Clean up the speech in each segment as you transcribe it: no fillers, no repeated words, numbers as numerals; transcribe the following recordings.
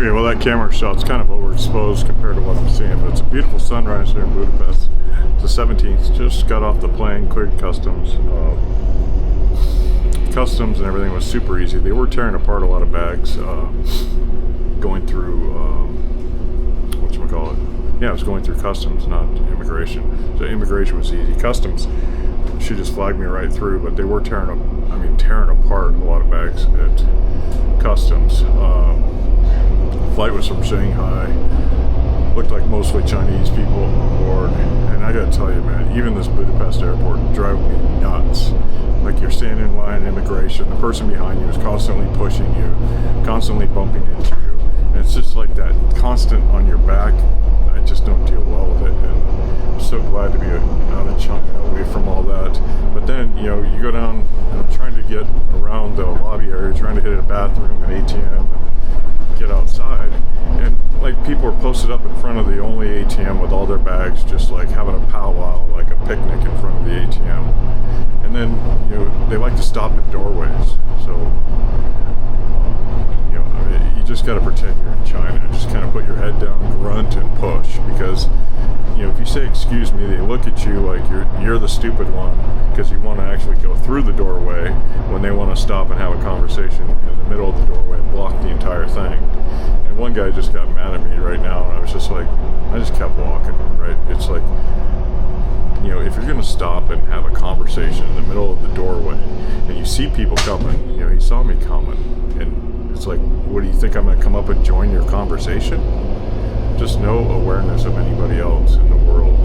Okay, well that camera shot's kind of overexposed compared to what I'm seeing, but it's a beautiful sunrise here in Budapest. It's the 17th, just got off the plane, cleared customs. Customs and everything was super easy. They were tearing apart a lot of bags, going through, whatchamacallit? Yeah, it was going through customs, not immigration. So immigration was easy. Customs, she just flagged me right through, but they were tearing apart a lot of bags at customs. Flight was from Shanghai. Looked like mostly Chinese people on board. And I gotta tell you, man, even this Budapest airport drove me nuts. Like you're standing in line in immigration, the person behind you is constantly pushing you, constantly bumping into you. And it's just like that constant on your back. I just don't deal well with it. And I'm so glad to be out of China, away from all that. But then, you go down, and I'm trying to get around the lobby area, trying to hit a bathroom, an ATM, and get outside. And like people are posted up in front of the only ATM with all their bags, just like having a powwow, like a picnic in front of the ATM. And then, they like to stop at doorways. So, you just got to pretend you're in China. Just kind of put your head down, grunt, and push. Because, if you say excuse me, they look at you like you're the stupid one because you want to actually go through the doorway when they want to stop and have a conversation in the middle of the doorway and block the entire thing. And one guy just got mad at me right now, and I was just like, I just kept walking, right? It's like, if you're going to stop and have a conversation in the middle of the doorway and you see people coming, he saw me coming, and it's like, what do you think, I'm going to come up and join your conversation? Just no awareness of anybody else in the world.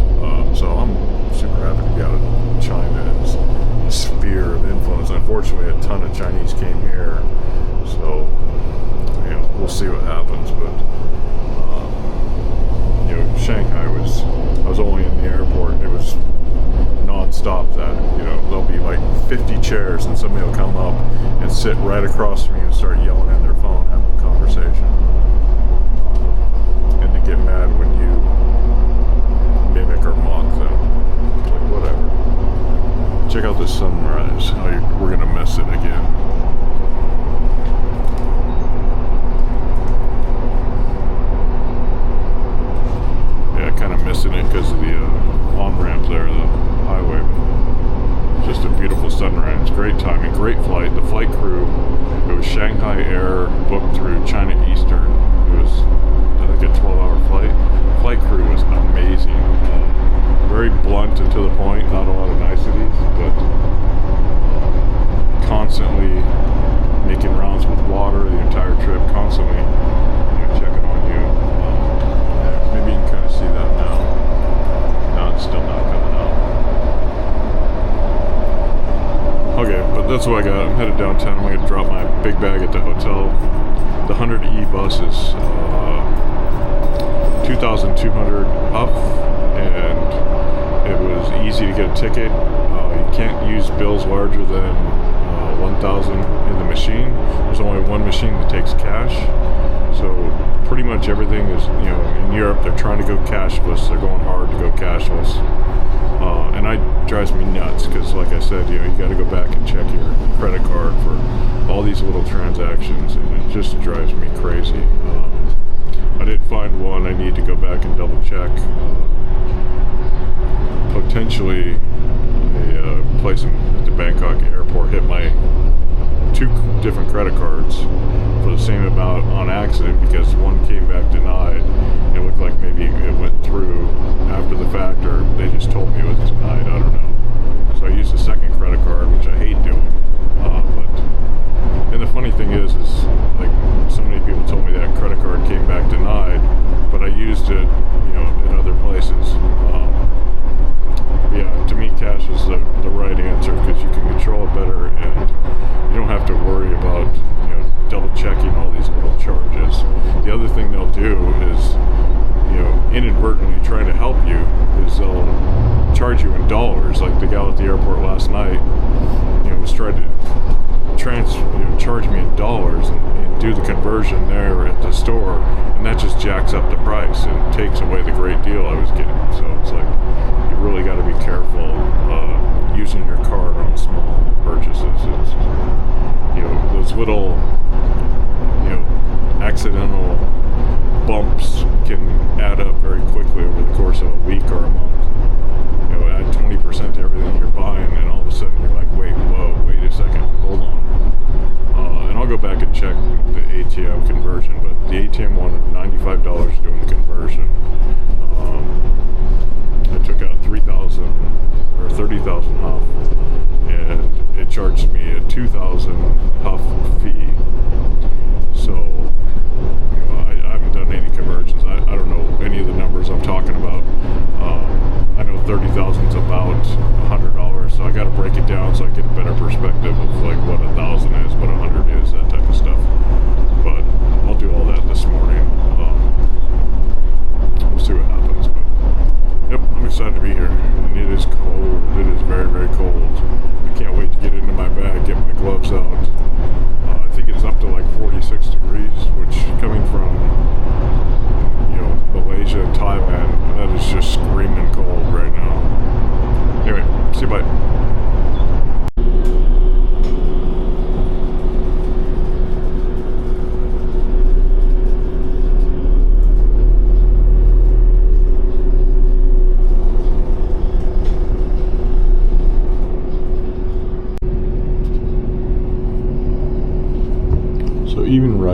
So I'm super happy to be out of China's sphere of influence. Unfortunately, a ton of Chinese came here, so we'll see what happens. But Shanghai I was only in the airport. It was non-stop. That there'll be like 50 chairs, and somebody will come up and sit right across from me and start yelling at their phone, having a conversation. And they get mad when you mimic or mock them. It's like, whatever. Check out this sunrise. We're gonna miss it again. Yeah, kind of missing it because of the on-ramp there, the highway. Just a beautiful sunrise. Great timing, great flight. The flight crew, it was Shanghai Air, booked through China Eastern. It was, I think, a 12-hour flight. Flight crew was amazing. Very blunt and to the point, not a lot of niceties, but constantly making rounds with water the entire trip, constantly checking on you. Maybe you can kind of see that now. No, it's still not coming out. Okay, but that's what I got. I'm headed downtown. I'm going to drop my big bag at the hotel. The 100E bus is 2,200 up, and it was easy to get a ticket. You can't use bills larger than 1,000 in the machine. There's only one machine that takes cash. So pretty much everything is, in Europe, they're trying to go cashless. They're going hard to go cashless. And it drives me nuts because, like I said, you got to go back and check your credit card for all these little transactions, and it just drives me crazy. I did find one I need to go back and double check. Potentially a place at the Bangkok airport hit my 2 different credit cards for the same amount on accident because one came back denied. It looked like maybe it went through after the fact, or they just told me it was denied. I don't know. So I used a second credit card, which I hate doing. And the funny thing is like so many people told me that credit card came back denied, but I used it, at other places. Yeah, to me, cash is the right answer because you can control it better, and you don't have to worry about double checking all these little charges. The other thing they'll do is, inadvertently trying to help you is they'll charge you in dollars. Like the gal at the airport last night, was trying to charge me in dollars and do the conversion there at the store, and that just jacks up the price and takes away the great deal I was getting. So it's like, you really got to be careful using your card on small purchases. It's, those little, accidental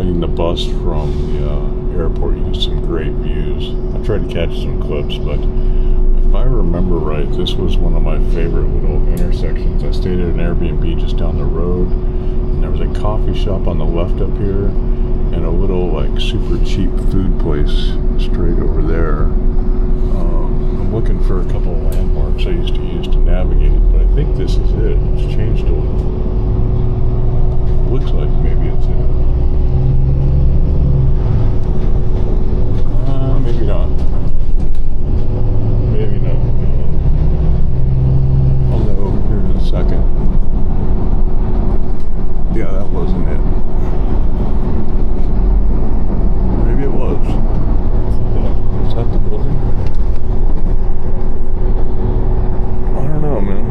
riding the bus from the airport, you get some great views. I tried to catch some clips, but if I remember right, this was one of my favorite little intersections. I stayed at an Airbnb just down the road, and there was a coffee shop on the left up here, and a little like super cheap food place straight over there. I'm looking for a couple of landmarks I used to use to navigate, but I think this is it. It's changed a little. Looks like maybe it's it. Maybe not. Maybe not. I'll know here in a second. Yeah, that wasn't it. Maybe it was. Yeah. Is that the building? I don't know, man.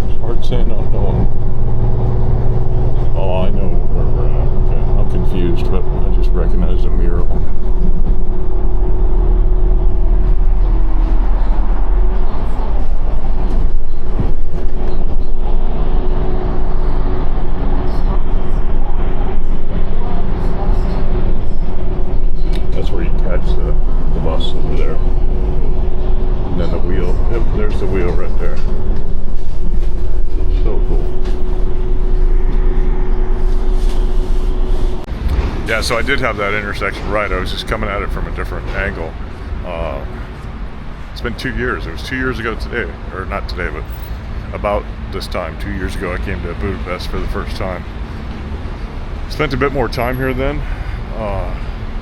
It's hard saying not knowing. Oh, I know where we're at. Okay, I'm confused, but I just recognize a mural. That's where you catch the bus over there. And then the wheel. Yep, there's the wheel right there. So cool. Yeah, so I did have that intersection right. I was just coming at it from a different angle. It's been 2 years. It was 2 years ago today. Or not today, but about this time. 2 years ago I came to Budapest for the first time. Spent a bit more time here then.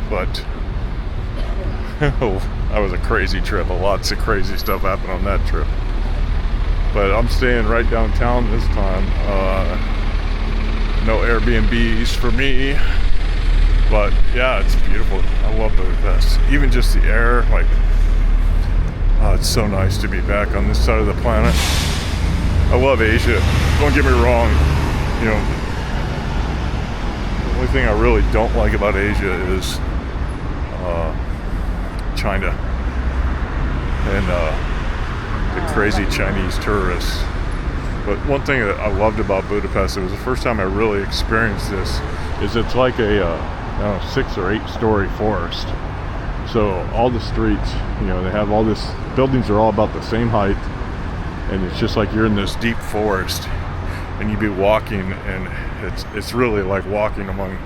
But that was a crazy trip. Lots of crazy stuff happened on that trip. But I'm staying right downtown this time. No Airbnbs for me. But yeah, it's beautiful. I love Budapest. Even just the air, like, it's so nice to be back on this side of the planet. I love Asia. Don't get me wrong. You know, the only thing I really don't like about Asia is China and the crazy Chinese tourists. But one thing that I loved about Budapest, it was the first time I really experienced this, is it's like a 6 or 8 story forest. So all the streets, you know, they have all this, buildings are all about the same height, and it's just like you're in this deep forest, and you'd be walking, and it's really like walking among,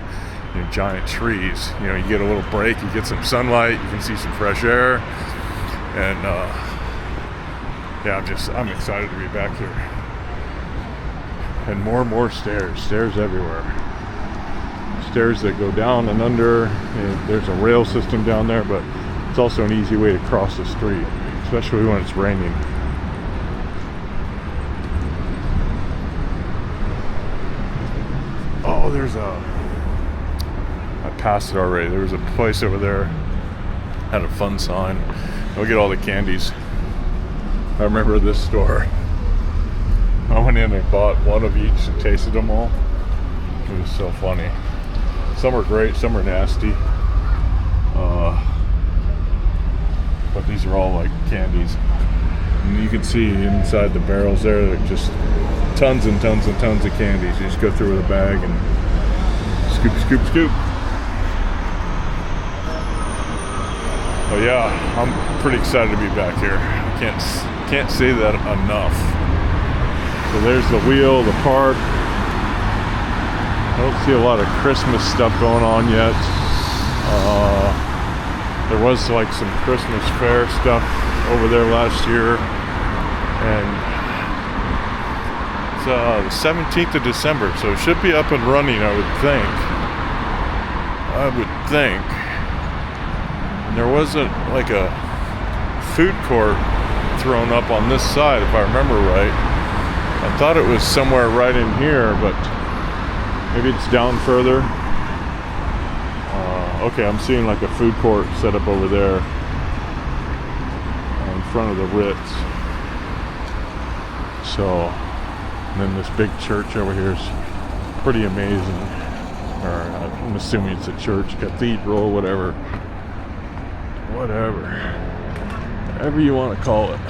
you know, giant trees. You know, you get a little break, you get some sunlight, you can see some fresh air, and yeah, I'm excited to be back here. And more stairs everywhere. Stairs that go down and under, and there's a rail system down there, but it's also an easy way to cross the street, especially when it's raining. Oh, I passed it already. There was a place over there, had a fun sign. Go get all the candies. I remember this store. I went in and bought one of each and tasted them all. It was so funny. Some are great, some are nasty. But these are all like candies. And you can see inside the barrels there, they're just tons and tons and tons of candies. You just go through with a bag and scoop, scoop, scoop. But yeah, I'm pretty excited to be back here. I can't say that enough. So there's the wheel, the park. I don't see a lot of Christmas stuff going on yet. There was like some Christmas fair stuff over there last year, and it's the 17th of December, so it should be up and running, I would think. And there wasn't like a food court thrown up on this side, if I remember right. I thought it was somewhere right in here, but maybe it's down further. Okay, I'm seeing like a food court set up over there in front of the Ritz. So, and then this big church over here is pretty amazing. Or I'm assuming it's a church, cathedral, whatever you want to call it.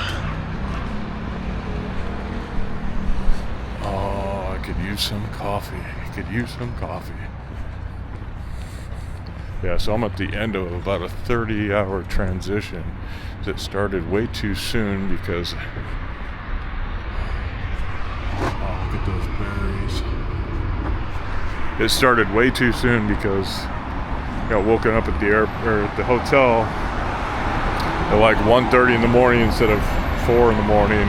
Oh, I could use some coffee. could use some coffee. Yeah, so I'm at the end of about a 30-hour transition that started way too soon because, oh, look at those berries. It started way too soon because I got woken up at the hotel at like 1:30 in the morning instead of 4 in the morning.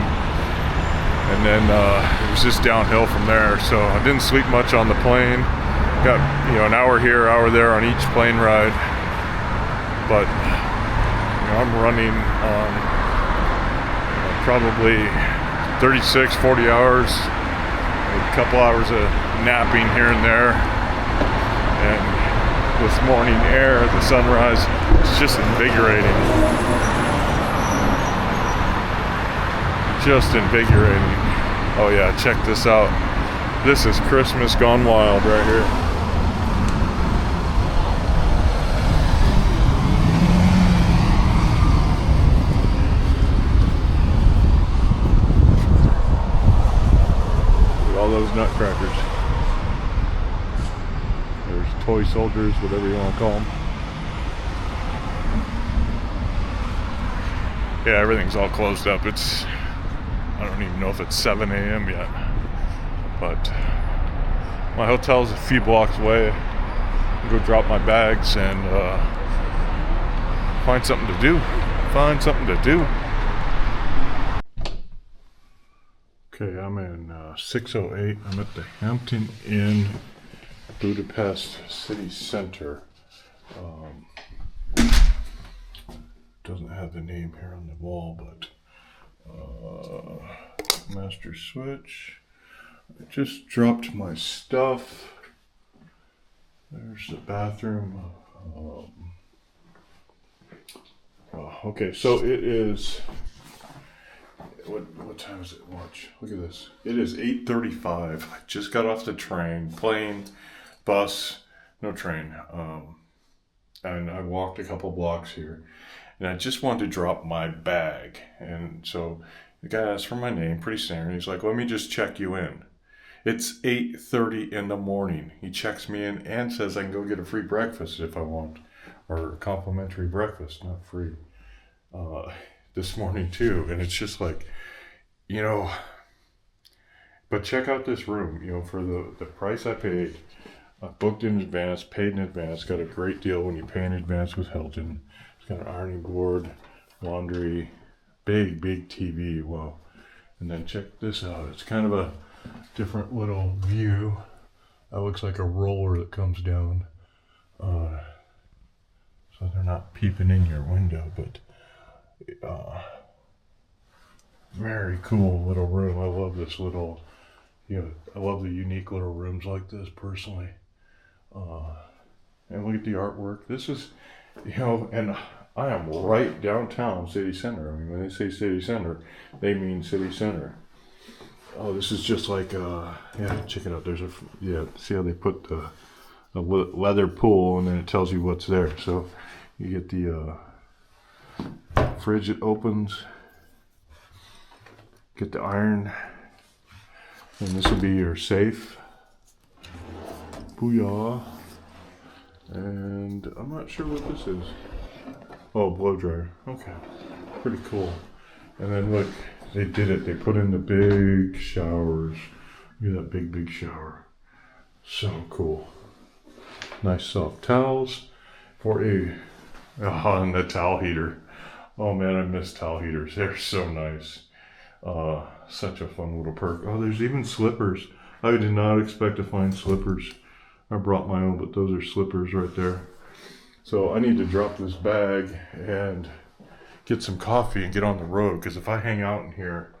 And then it was just downhill from there. So I didn't sleep much on the plane. Got, an hour here, hour there on each plane ride. But I'm running on probably 36, 40 hours, a couple hours of napping here and there. And this morning air, the sunrise, it's just invigorating. Just invigorating. Oh yeah, check this out. This is Christmas gone wild right here. All those nutcrackers. There's toy soldiers, whatever you want to call them. Yeah, everything's all closed up. I don't even know if it's 7 a.m. yet. But my hotel's a few blocks away. I'll go drop my bags and find something to do. Okay, I'm in 608. I'm at the Hampton Inn, Budapest City Center. Doesn't have the name here on the wall, but master switch. I just dropped my stuff. There's the bathroom. Okay, so it is. What time is it? Watch. Look at this. It is 8:35. I just got off the plane, bus, no train. And I walked a couple blocks here, and I just wanted to drop my bag. And so the guy asked for my name, pretty standard. He's like, "Let me just check you in." It's 8:30 in the morning. He checks me in and says I can go get a free breakfast if I want, or a complimentary breakfast, not free. This morning too, and it's just like, but check out this room, for the price I paid. I booked in advance, paid in advance, got a great deal when you pay in advance with Hilton. It's got an ironing board, laundry, big TV, wow. And then check this out, it's kind of a different little view. That looks like a roller that comes down, so they're not peeping in your window, but very cool little room. I love this little, I love the unique little rooms like this personally. And look at the artwork. This is, and I am right downtown city center. I mean, when they say city center, they mean city center. Oh, this is just like, check it out. There's see how they put the leather pool and then it tells you what's there. So you get the, fridge, it opens, get the iron, and this will be your safe. Booyah. And I'm not sure what this is. Oh, blow dryer. Okay, pretty cool. And then look, they did it. They put in the big showers. Look at that big shower. So cool. Nice soft towels for and the towel heater. Oh man, I miss towel heaters. They're so nice. Such a fun little perk. Oh, there's even slippers. I did not expect to find slippers. I brought my own, but those are slippers right there. So I need to drop this bag and get some coffee and get on the road, because if I hang out in here,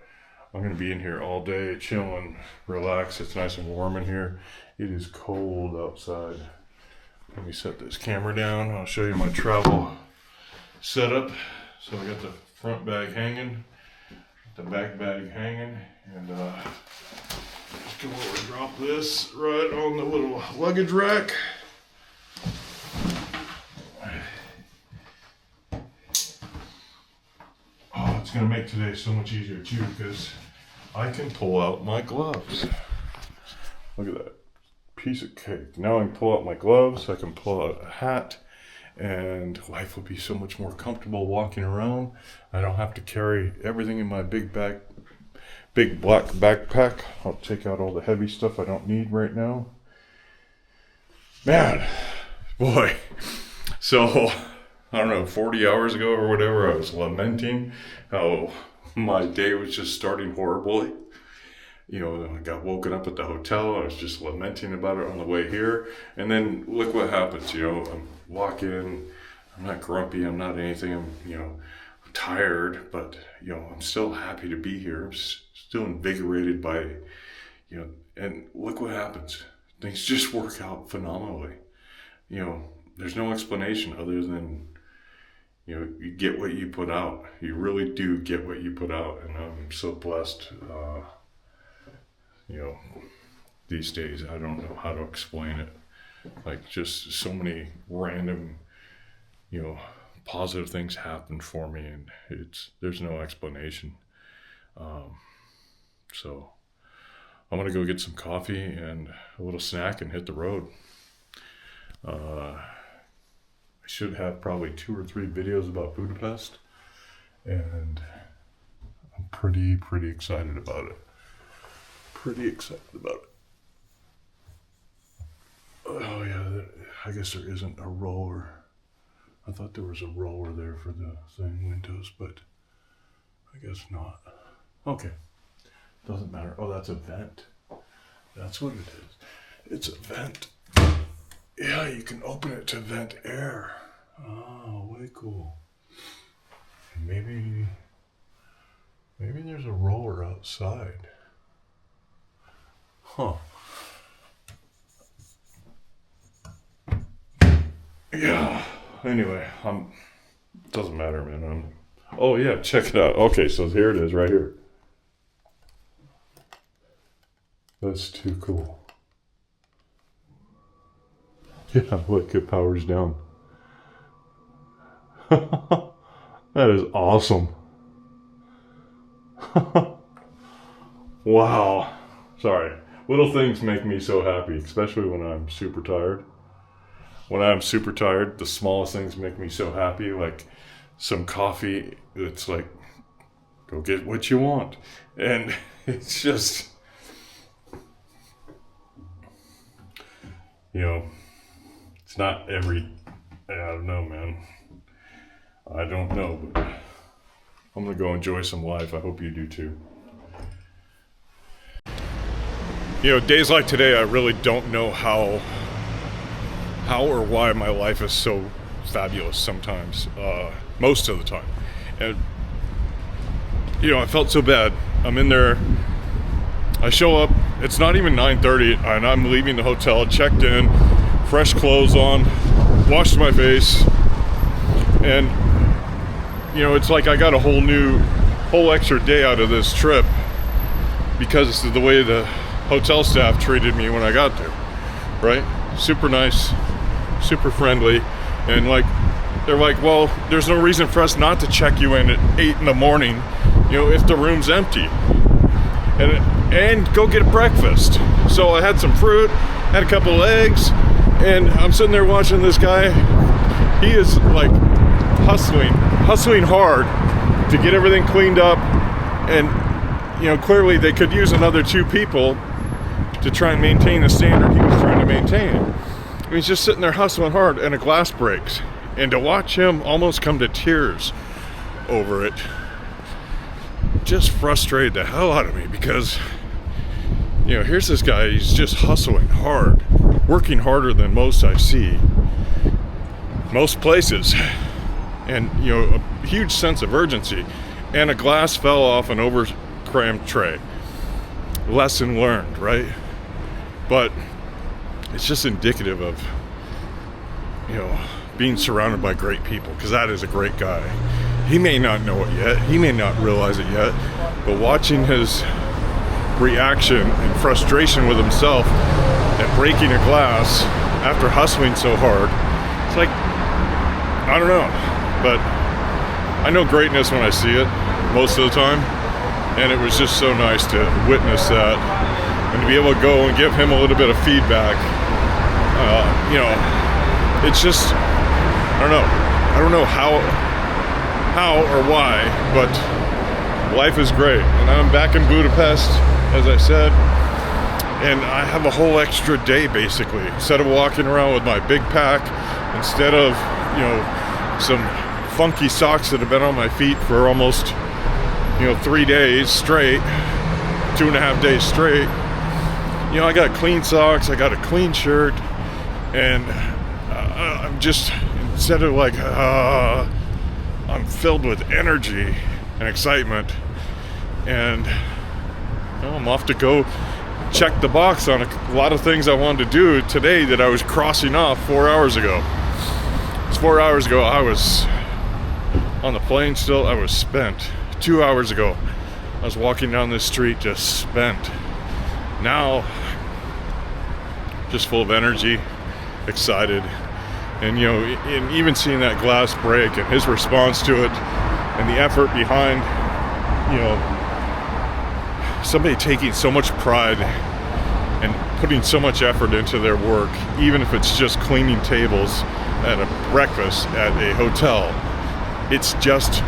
I'm going to be in here all day, chilling, relax. It's nice and warm in here. It is cold outside. Let me set this camera down. I'll show you my travel setup. So I got the front bag hanging, the back bag hanging, and just go over and drop this right on the little luggage rack. Oh, it's gonna make today so much easier too, because I can pull out my gloves. Look at that. piece of cake. Now I can pull out my gloves, I can pull out a hat, and life will be so much more comfortable walking around. I don't have to carry everything in my big black backpack. I'll take out all the heavy stuff I don't need right now. Man, boy. So, I don't know, 40 hours ago or whatever, I was lamenting how my day was just starting horribly. You know, I got woken up at the hotel. I was just lamenting about it on the way here. And then look what happens, you know. I walk in, I'm not grumpy, I'm not anything, I'm tired, but, I'm still happy to be here. I'm still invigorated by, and look what happens. Things just work out phenomenally. There's no explanation other than, you get what you put out. You really do get what you put out. And I'm so blessed, these days. I don't know how to explain it. Like, just so many random, positive things happen for me, and there's no explanation. So I'm gonna go get some coffee and a little snack and hit the road. I should have probably 2 or 3 videos about Budapest, and I'm pretty excited about it. Oh yeah, I guess there isn't a roller. I thought there was a roller there for the thing windows, but I guess not. Okay, doesn't matter. Oh, that's a vent. That's what it is. It's a vent. Yeah, you can open it to vent air. Oh, way cool. Maybe there's a roller outside. Huh. Yeah. Anyway, doesn't matter, man. Oh yeah, check it out. Okay, so here it is, right here. That's too cool. Yeah, look, it powers down. That is awesome. Wow. Sorry. Little things make me so happy, especially when I'm super tired. When I'm super tired, the smallest things make me so happy, like some coffee. It's like, go get what you want. And it's just, it's not I don't know, man. I don't know, but I'm going to go enjoy some life. I hope you do too. Days like today, I really don't know how or why my life is so fabulous sometimes, most of the time. And, I felt so bad. I'm in there, I show up, it's not even 9:30, and I'm leaving the hotel, checked in, fresh clothes on, washed my face, and, it's like I got a whole extra day out of this trip because of the way the hotel staff treated me when I got there, right? Super nice, super friendly, and they're like, well, there's no reason for us not to check you in at 8 in the morning, if the room's empty, and go get breakfast. So I had some fruit, had a couple of eggs, and I'm sitting there watching this guy. He is like hustling hard to get everything cleaned up, and clearly they could use another 2 people to try and maintain the standard he was trying to maintain. He's just sitting there hustling hard, and a glass breaks. And to watch him almost come to tears over it just frustrated the hell out of me, because, here's this guy, he's just hustling hard, working harder than most I see, most places, and, a huge sense of urgency, and a glass fell off an over-crammed tray. Lesson learned, right? But it's just indicative of, being surrounded by great people, because that is a great guy. He may not know it yet, he may not realize it yet, but watching his reaction and frustration with himself at breaking a glass after hustling so hard, it's like, I don't know, but I know greatness when I see it most of the time, and it was just so nice to witness that and to be able to go and give him a little bit of feedback It's just, I don't know how or why, but life is great. And I'm back in Budapest, as I said, and I have a whole extra day basically. Instead of walking around with my big pack, instead of, some funky socks that have been on my feet for almost, 3 days straight, 2.5 days straight, I got clean socks, I got a clean shirt, and I'm just, instead of like, I'm filled with energy and excitement, and I'm off to go check the box on a lot of things I wanted to do today that I was crossing off 4 hours ago. It's 4 hours ago, I was on the plane still, I was spent. 2 hours ago, I was walking down this street just spent. Now, just full of energy, excited, and and even seeing that glass break and his response to it and the effort behind, somebody taking so much pride and putting so much effort into their work, even if it's just cleaning tables at a breakfast at a hotel. It's just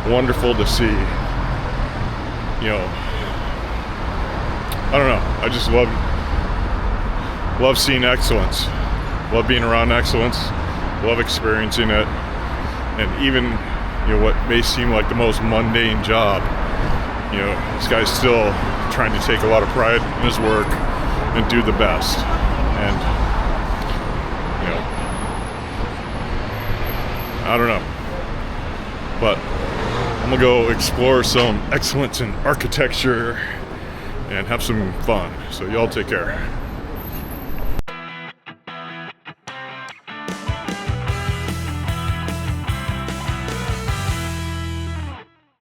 wonderful to see. I don't know, I just love seeing excellence, love being around excellence, love experiencing it, and even what may seem like the most mundane job, this guy's still trying to take a lot of pride in his work and do the best. And I don't know, but I'm gonna go explore some excellence in architecture and have some fun. So y'all take care.